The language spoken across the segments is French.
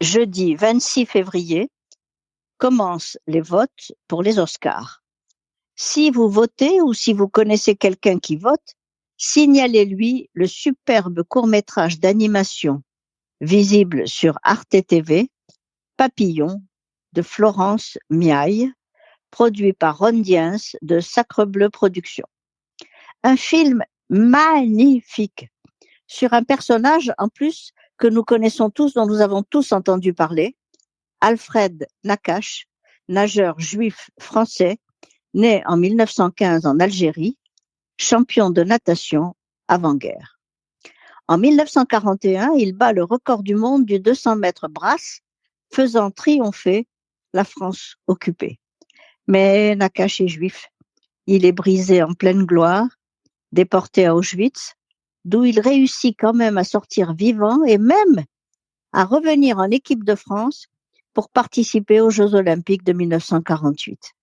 Jeudi 26 février commencent les votes pour les Oscars. Si vous votez ou si vous connaissez quelqu'un qui vote, signalez-lui le superbe court-métrage d'animation visible sur Arte TV, Papillon, de Florence Miaille, produit par Ron Diens de Sacrebleu Productions. Un film magnifique sur un personnage en plus que nous connaissons tous, dont nous avons tous entendu parler, Alfred Nakache, nageur juif français, né en 1915 en Algérie, champion de natation avant-guerre. En 1941, il bat le record du monde du 200 mètres brasse, faisant triompher la France occupée. Mais Nakache est juif. Il est brisé en pleine gloire, déporté à Auschwitz, d'où il réussit quand même à sortir vivant et même à revenir en équipe de France pour participer aux Jeux olympiques de 1948.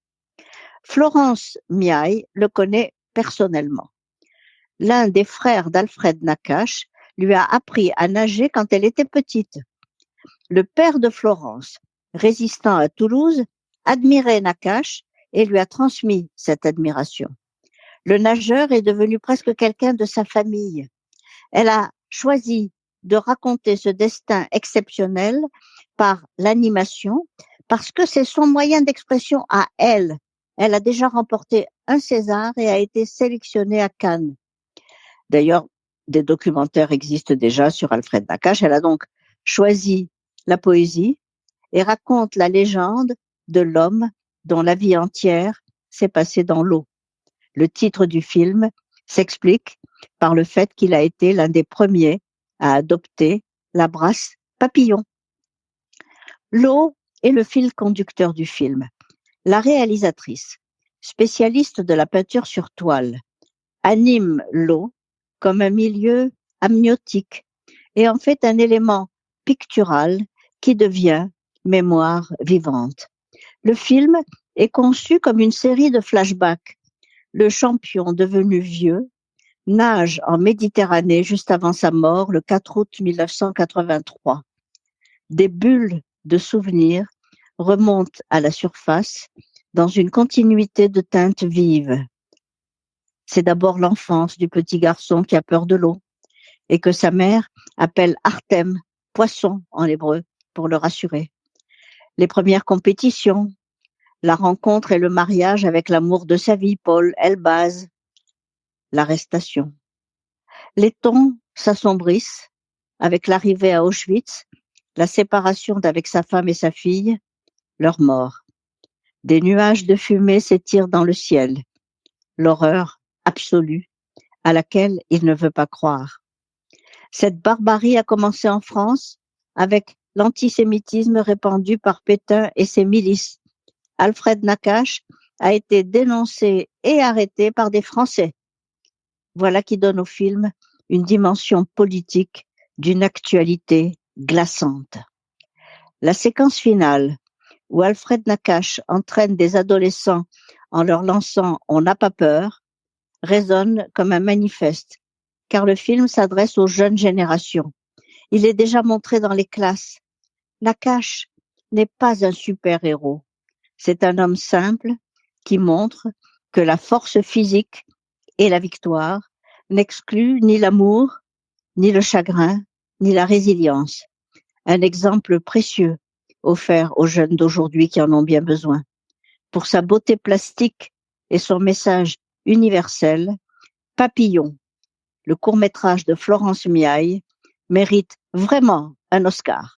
Florence Miaille le connaît personnellement. L'un des frères d'Alfred Nakache lui a appris à nager quand elle était petite. Le père de Florence, résistant à Toulouse, admirait Nakache et lui a transmis cette admiration. Le nageur est devenu presque quelqu'un de sa famille. Elle a choisi de raconter ce destin exceptionnel par l'animation parce que c'est son moyen d'expression à elle. Elle a déjà remporté un César et a été sélectionnée à Cannes. D'ailleurs, des documentaires existent déjà sur Alfred Nakache. Elle a donc choisi la poésie et raconte la légende de l'homme dont la vie entière s'est passée dans l'eau. Le titre du film s'explique par le fait qu'il a été l'un des premiers à adopter la brasse Papillon. L'eau est le fil conducteur du film. La réalisatrice, spécialiste de la peinture sur toile, anime l'eau comme un milieu amniotique et en fait un élément pictural qui devient mémoire vivante. Le film est conçu comme une série de flashbacks. Le champion devenu vieux nage en Méditerranée juste avant sa mort le 4 août 1983. Des bulles de souvenirs remontent à la surface dans une continuité de teintes vives. C'est d'abord l'enfance du petit garçon qui a peur de l'eau et que sa mère appelle Artem, poisson en hébreu, pour le rassurer. Les premières compétitions, la rencontre et le mariage avec l'amour de sa vie, Paul Elbaz, l'arrestation. Les tons s'assombrissent avec l'arrivée à Auschwitz, la séparation d'avec sa femme et sa fille, leur mort. Des nuages de fumée s'étirent dans le ciel, l'horreur absolue à laquelle il ne veut pas croire. Cette barbarie a commencé en France avec l'antisémitisme répandu par Pétain et ses milices. Alfred Nakache a été dénoncé et arrêté par des Français. Voilà qui donne au film une dimension politique d'une actualité glaçante. La séquence finale, où Alfred Nakache entraîne des adolescents en leur lançant « On n'a pas peur », résonne comme un manifeste, car le film s'adresse aux jeunes générations. Il est déjà montré dans les classes. Nakache n'est pas un super-héros. C'est un homme simple qui montre que la force physique et la victoire n'excluent ni l'amour, ni le chagrin, ni la résilience. Un exemple précieux offert aux jeunes d'aujourd'hui qui en ont bien besoin. Pour sa beauté plastique et son message universel, Papillon, le court-métrage de Florence Miaille, mérite vraiment un Oscar.